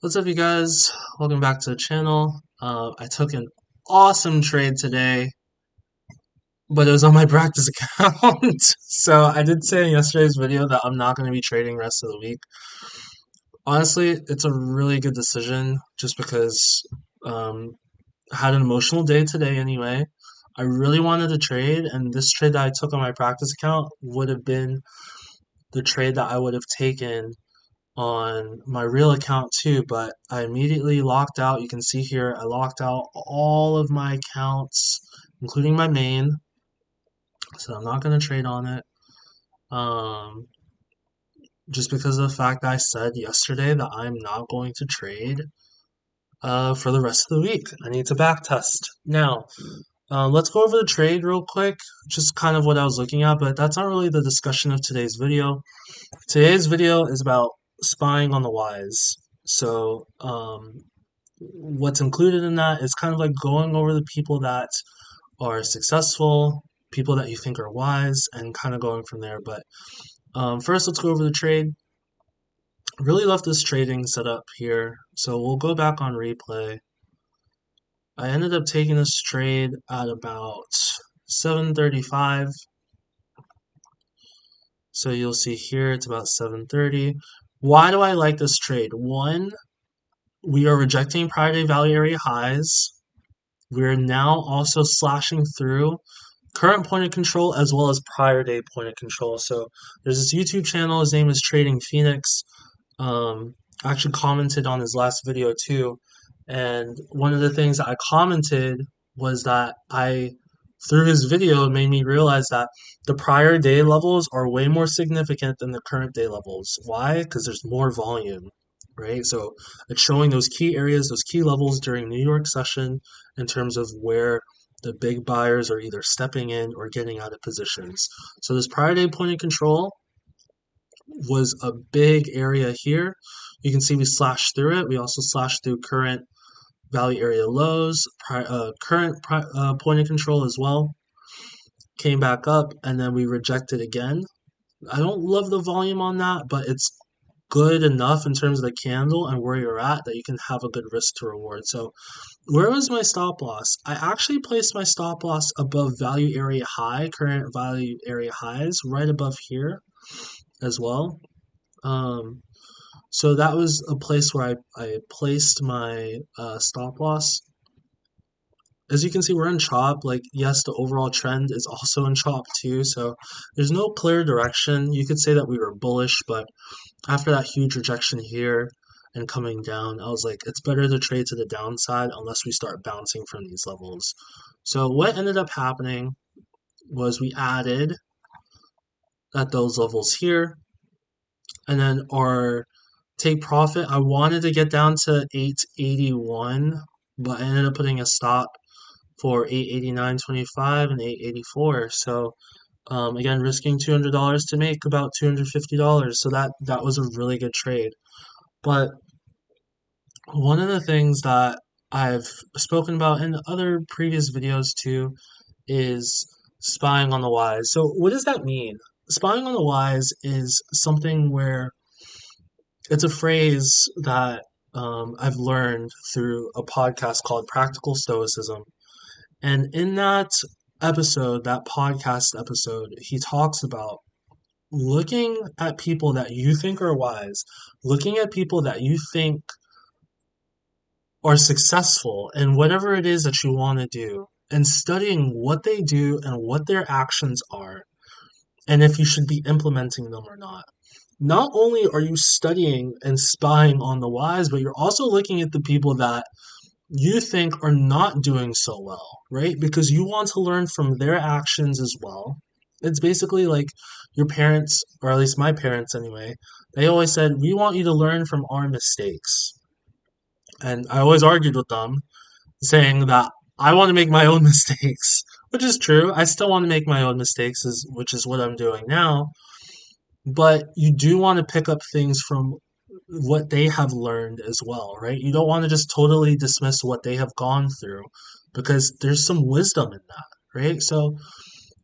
What's up, you guys? Welcome back to the channel. I took an awesome trade today, but it was on my practice account. So I did say in yesterday's video that I'm not going to be trading rest of the week. Honestly, it's a really good decision just because I had an emotional day today anyway. I really wanted to trade, and this trade that I took on my practice account would have been the trade that I would have taken on my real account too, but I immediately locked out. You can see here, I locked out all of my accounts, including my main. So I'm not going to trade on it. Um, just because of the fact that I said yesterday that I'm not going to trade for the rest of the week. I need to back test. Now, let's go over the trade real quick, just kind of what I was looking at, but that's not really the discussion of today's video. Today's video is about spying on the wise. So, what's included in that is kind of like going over the people that are successful, people that you think are wise, and kind of going from there. But first, let's go over the trade. Really love this trading setup here. So we'll go back on replay. I ended up taking this trade at about 7:35. So you'll see here it's about 7:30. Why do I like this trade? One, we are rejecting prior day value area highs. We're now also slashing through current point of control as well as prior day point of control. So there's this YouTube channel. His name is Trading Phoenix. I actually commented on his last video too. And one of the things that I commented was that through his video, it made me realize that the prior day levels are way more significant than the current day levels. Why? Because there's more volume, right? So it's showing those key areas, those key levels during New York session in terms of where the big buyers are either stepping in or getting out of positions. So this prior day point of control was a big area here. You can see we slashed through it. We also slashed through current value area lows, current point of control as well. Came back up and then we rejected again. I don't love the volume on that, but it's good enough in terms of the candle and where you're at that you can have a good risk to reward. So where was my stop loss? I actually placed my stop loss above value area high, current value area highs, right above here as well. Um, so that was a place where I placed my stop loss. As you can see, we're in chop. Like, yes, the overall trend is also in chop too. So there's no clear direction. You could say that we were bullish, but after that huge rejection here and coming down, I was like, it's better to trade to the downside unless we start bouncing from these levels. So what ended up happening was we added at those levels here, and then our take profit, I wanted to get down to 881, but I ended up putting a stop for 889.25 and 884. So again, risking $200 to make about $250. So that was a really good trade. But one of the things that I've spoken about in other previous videos too is spying on the wise. So what does that mean? Spying on the wise is something where it's a phrase that I've learned through a podcast called Practical Stoicism. And in that episode, that podcast episode, he talks about looking at people that you think are wise, looking at people that you think are successful in whatever it is that you want to do, and studying what they do and what their actions are, and if you should be implementing them or not. Not only are you studying and spying on the wise, but you're also looking at the people that you think are not doing so well, right? Because you want to learn from their actions as well. It's basically like your parents, or at least my parents anyway, they always said, we want you to learn from our mistakes. And I always argued with them, saying that I want to make my own mistakes, which is true. I still want to make my own mistakes, which is what I'm doing now. But you do want to pick up things from what they have learned as well, right? You don't want to just totally dismiss what they have gone through because there's some wisdom in that, right? So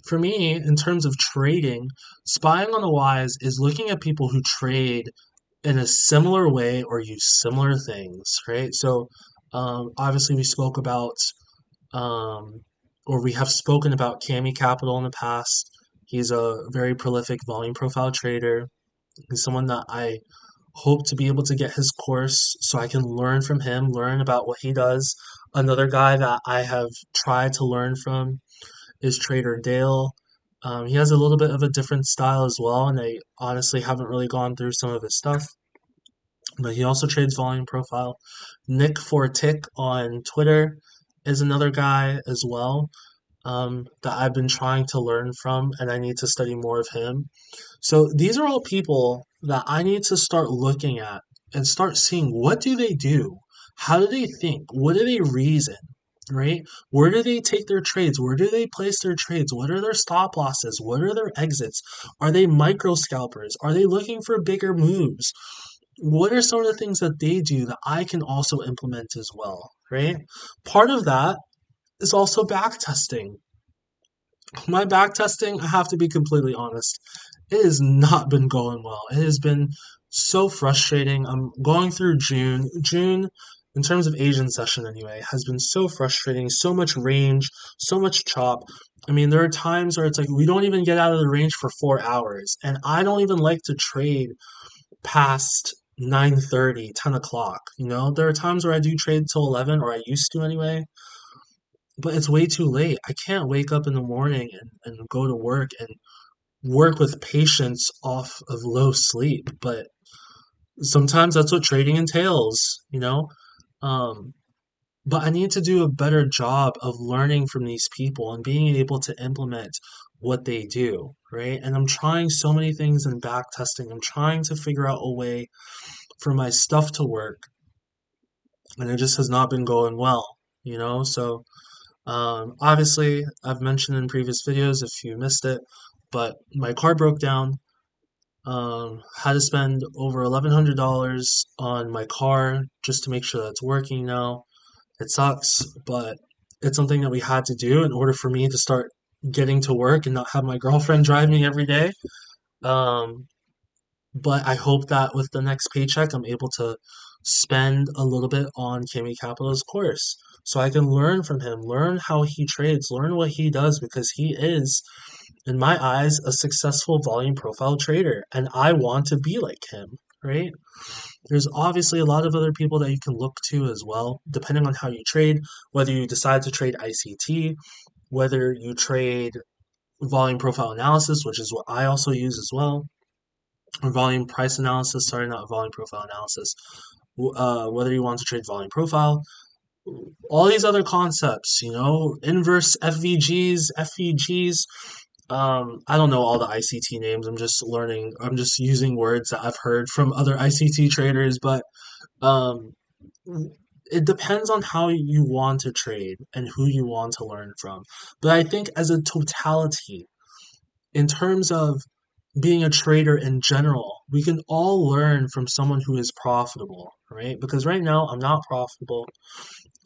for me, in terms of trading, spying on the wise is looking at people who trade in a similar way or use similar things, right? So, obviously, we spoke about, um, or we have spoken about Cami Capital in the past. He's a very prolific volume profile trader. He's someone that I hope to be able to get his course so I can learn from him, learn about what he does. Another guy that I have tried to learn from is Trader Dale. He has a little bit of a different style as well, and I honestly haven't really gone through some of his stuff. But he also trades volume profile. Nick Fortick on Twitter is another guy as well, that I've been trying to learn from, and I need to study more of him. So these are all people that I need to start looking at and start seeing what do they do? How do they think? What do they reason? Right? Where do they take their trades? Where do they place their trades? What are their stop losses? What are their exits? Are they micro scalpers? Are they looking for bigger moves? What are some of the things that they do that I can also implement as well? Right? Part of that is also back testing. My back testing, I have to be completely honest, it has not been going well. It has been so frustrating. I'm going through June. June, in terms of Asian session anyway, has been so frustrating. So much range, so much chop. I mean, there are times where it's like we don't even get out of the range for 4 hours. And I don't even like to trade past 9:30, 10 o'clock. There are times where I do trade till 11, or I used to anyway, but it's way too late. I can't wake up in the morning and go to work and work with patience off of low sleep. But sometimes that's what trading entails. Um, but I need to do a better job of learning from these people and being able to implement what they do, right? And I'm trying so many things in back testing. I'm trying to figure out a way for my stuff to work, and it just has not been going well. So obviously, I've mentioned in previous videos if you missed it, but my car broke down. Had to spend over $1,100 on my car just to make sure that's working now. It sucks, but it's something that we had to do in order for me to start getting to work and not have my girlfriend drive me every day. Um, but I hope that with the next paycheck, I'm able to spend a little bit on Kimi Capital's course so I can learn from him, learn how he trades, learn what he does, because he is, in my eyes, a successful volume profile trader, and I want to be like him, right? There's obviously a lot of other people that you can look to as well, depending on how you trade, whether you decide to trade ICT, whether you trade volume profile analysis, which is what I also use as well, or volume price analysis, sorry, not volume profile analysis, whether you want to trade volume profile, all these other concepts, inverse FVGs, FVGs. I don't know all the ICT names. I'm just learning. I'm just using words that I've heard from other ICT traders, but um, it depends on how you want to trade and who you want to learn from. But I think as a totality, in terms of being a trader in general, we can all learn from someone who is profitable, right? Because right now I'm not profitable.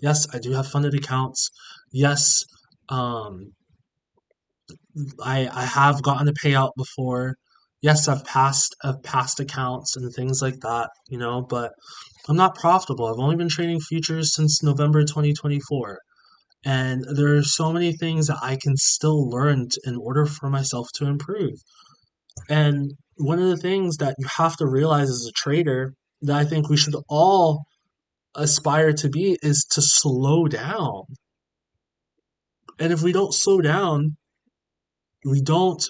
Yes, I do have funded accounts. Yes, um, I have gotten a payout before. Yes, I've passed accounts and things like that, but I'm not profitable. I've only been trading futures since November 2024. And there are so many things that I can still learn in order for myself to improve. And one of the things that you have to realize as a trader that I think we should all aspire to be is to slow down. And if we don't slow down, we don't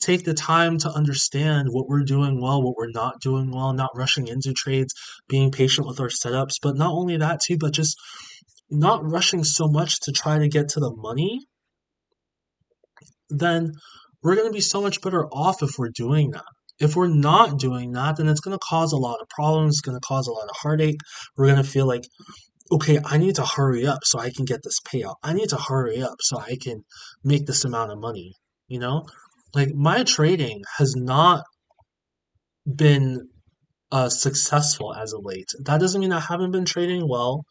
take the time to understand what we're doing well, what we're not doing well, not rushing into trades, being patient with our setups, but not only that too, but just not rushing so much to try to get to the money, then we're going to be so much better off if we're doing that. If we're not doing that, then it's going to cause a lot of problems, it's going to cause a lot of heartache. We're going to feel like, okay, I need to hurry up so I can get this payout. I need to hurry up so I can make this amount of money, you know? Like my trading has not been successful as of late. That doesn't mean I haven't been trading well.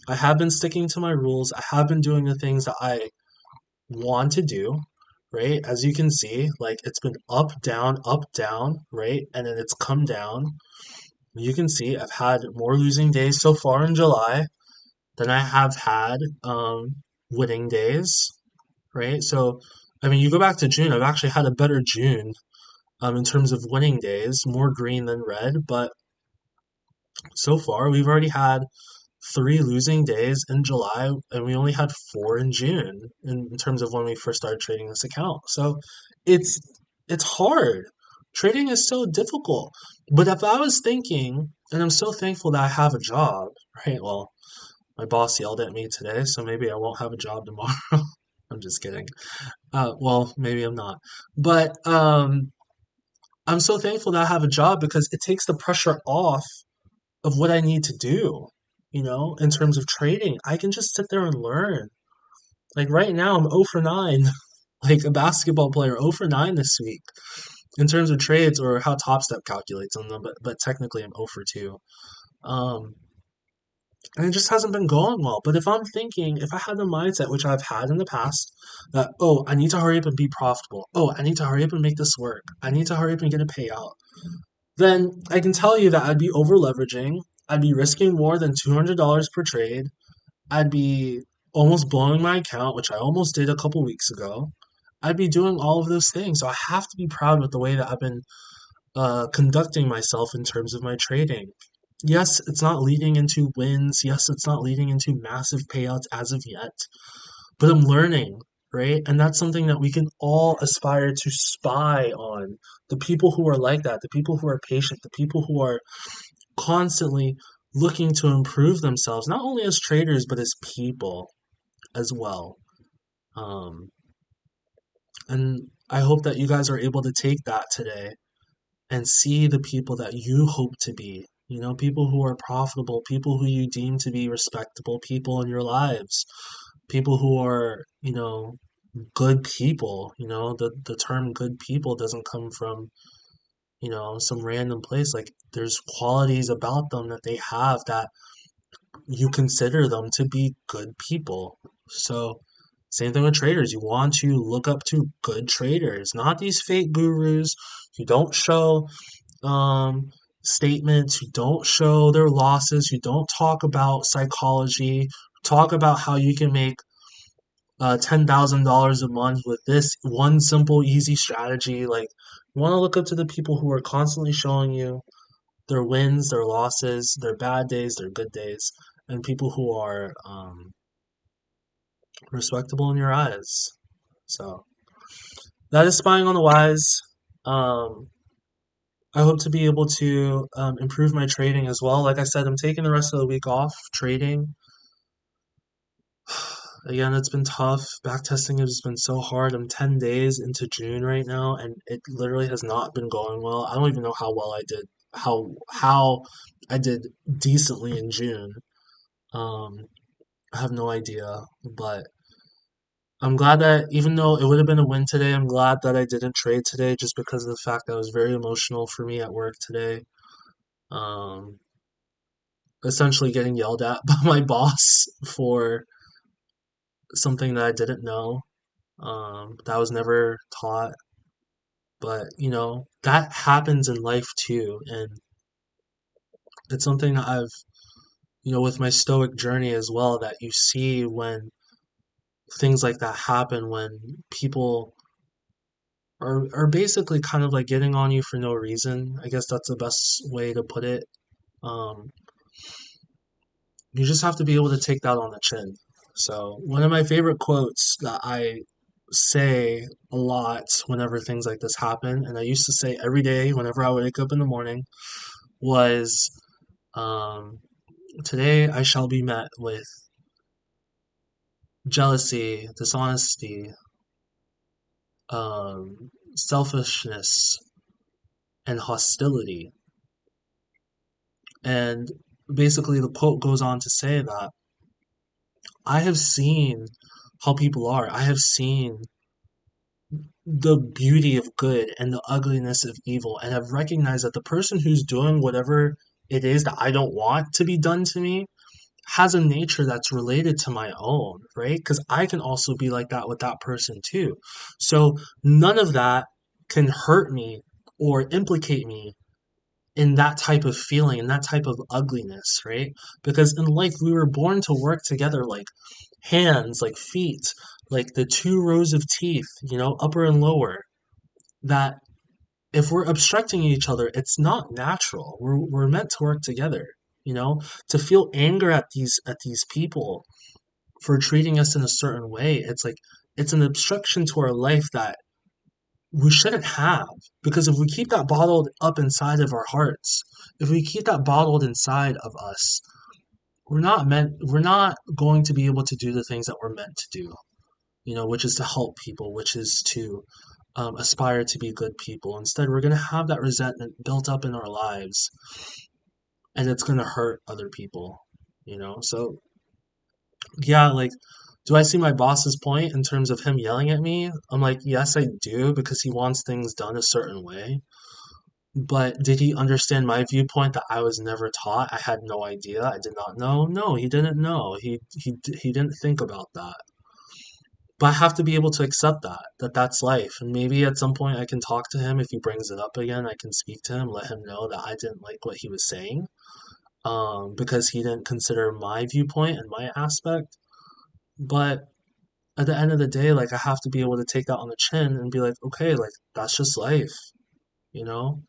I have been sticking to my rules. I have been doing the things that I want to do, right? As you can see, like it's been up, down, right? And then it's come down. You can see I've had more losing days so far in July than I have had winning days, right? So, I mean, you go back to June, I've actually had a better June in terms of winning days, more green than red, but so far we've already had three losing days in July, and we only had four in June in terms of when we first started trading this account. So it's it's hard. Trading is so difficult. But if I was thinking, and I'm so thankful that I have a job, right? Well, my boss yelled at me today, so maybe I won't have a job tomorrow. I'm just kidding. Well, maybe I'm not. But I'm so thankful that I have a job because it takes the pressure off of what I need to do, in terms of trading. I can just sit there and learn. Like right now, I'm 0 for 9, like a basketball player, 0 for 9 this week in terms of trades or how Topstep calculates on them, but technically I'm 0 for 2. Um, and it just hasn't been going well. But if I'm thinking, if I had the mindset, which I've had in the past, that, oh, I need to hurry up and be profitable. Oh, I need to hurry up and make this work. I need to hurry up and get a payout. Then I can tell you that I'd be over leveraging. I'd be risking more than $200 per trade. I'd be almost blowing my account, which I almost did a couple weeks ago. I'd be doing all of those things. So I have to be proud with the way that I've been conducting myself in terms of my trading. Yes, it's not leading into wins. Yes, it's not leading into massive payouts as of yet, but I'm learning, right? And that's something that we can all aspire to spy on. The people who are like that, the people who are patient, the people who are constantly looking to improve themselves, not only as traders, but as people as well. Um, and I hope that you guys are able to take that today and see the people that you hope to be. People who are profitable, people who you deem to be respectable people in your lives, people who are, good people. The term good people doesn't come from, some random place. Like there's qualities about them that they have that you consider them to be good people. So, same thing with traders. You want to look up to good traders, not these fake gurus who don't show um, statements, who don't show their losses, who don't talk about psychology, talk about how you can make $10,000 a month with this one simple, easy strategy. Like, you want to look up to the people who are constantly showing you their wins, their losses, their bad days, their good days, and people who are respectable in your eyes. So that is spying on the wise. Um, I hope to be able to improve my trading as well. Like I said, I'm taking the rest of the week off trading. Again, it's been tough. Backtesting has been so hard. I'm 10 days into June right now, and it literally has not been going well. I don't even know how well I did, how I did decently in June. Um, I have no idea, but I'm glad that even though it would have been a win today, I'm glad that I didn't trade today just because of the fact that it was very emotional for me at work today. Um, Essentially getting yelled at by my boss for something that I didn't know, that was never taught. But, that happens in life too. And it's something that I've, with my Stoic journey as well, that you see when things like that happen, when people are basically kind of like getting on you for no reason. I guess that's the best way to put it. Um, you just have to be able to take that on the chin. So, one of my favorite quotes that I say a lot whenever things like this happen, and I used to say every day whenever I would wake up in the morning, was um, today I shall be met with jealousy, dishonesty, selfishness, and hostility. And basically, the quote goes on to say that I have seen how people are. I have seen the beauty of good and the ugliness of evil, and have recognized that the person who's doing whatever it is that I don't want to be done to me has a nature that's related to my own, right? Because I can also be like that with that person too. So none of that can hurt me or implicate me in that type of feeling, in that type of ugliness, right? Because in life, we were born to work together like hands, like feet, like the two rows of teeth, upper and lower, that if we're obstructing each other, it's not natural. We're meant to work together, you know, to feel anger at these people for treating us in a certain way. It's like it's an obstruction to our life that we shouldn't have. Because if we keep that bottled up inside of our hearts, if we keep that bottled inside of us, we're not going to be able to do the things that we're meant to do, which is to help people, which is to aspire to be good people. Instead, we're going to have that resentment built up in our lives, and it's going to hurt other people. So, yeah, like, do I see my boss's point in terms of him yelling at me? I'm like, yes, I do, because he wants things done a certain way. But did he understand my viewpoint that I was never taught? I had no idea. I did not know. No, he didn't know. He didn't think about that. But I have to be able to accept that that's life. And maybe at some point I can talk to him if he brings it up again. I can speak to him, let him know that I didn't like what he was saying, because he didn't consider my viewpoint and my aspect. But at the end of the day, like I have to be able to take that on the chin and be like, okay, like that's just life, you know?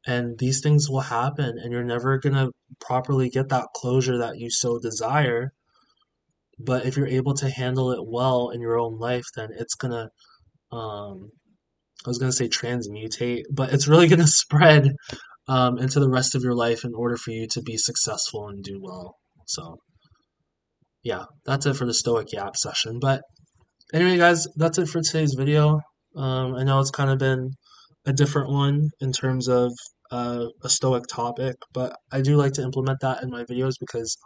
And these things will happen, and you're never gonna properly get that closure that you so desire. But if you're able to handle it well in your own life, then it's gonna um I was gonna say transmutate, but it's really gonna spread into the rest of your life in order for you to be successful and do well. So yeah, that's it for the Stoic Yap session. But anyway, guys, that's it for today's video. I know it's kind of been a different one in terms of a Stoic topic, but I do like to implement that in my videos because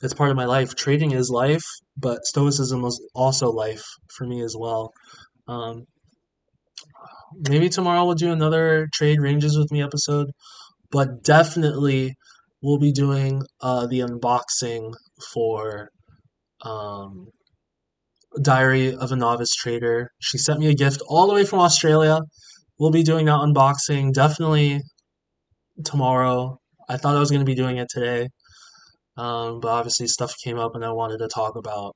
it's part of my life. Trading is life, but Stoicism was also life for me as well. Um, Maybe tomorrow we'll do another Trade Ranges with Me episode, but definitely we'll be doing the unboxing for um, Diary of a Novice Trader. She sent me a gift all the way from Australia. We'll be doing that unboxing definitely tomorrow. I thought I was going to be doing it today, but obviously stuff came up and I wanted to talk about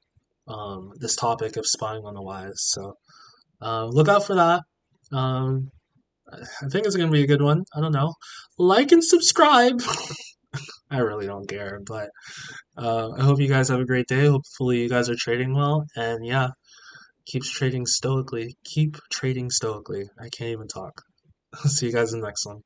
this topic of spying on the wise. So look out for that. Um, I think it's going to be a good one. I don't know. Like and subscribe. I really don't care, but I hope you guys have a great day. Hopefully, you guys are trading well. And yeah, keep trading stoically. Keep trading stoically. I can't even talk. See you guys in the next one.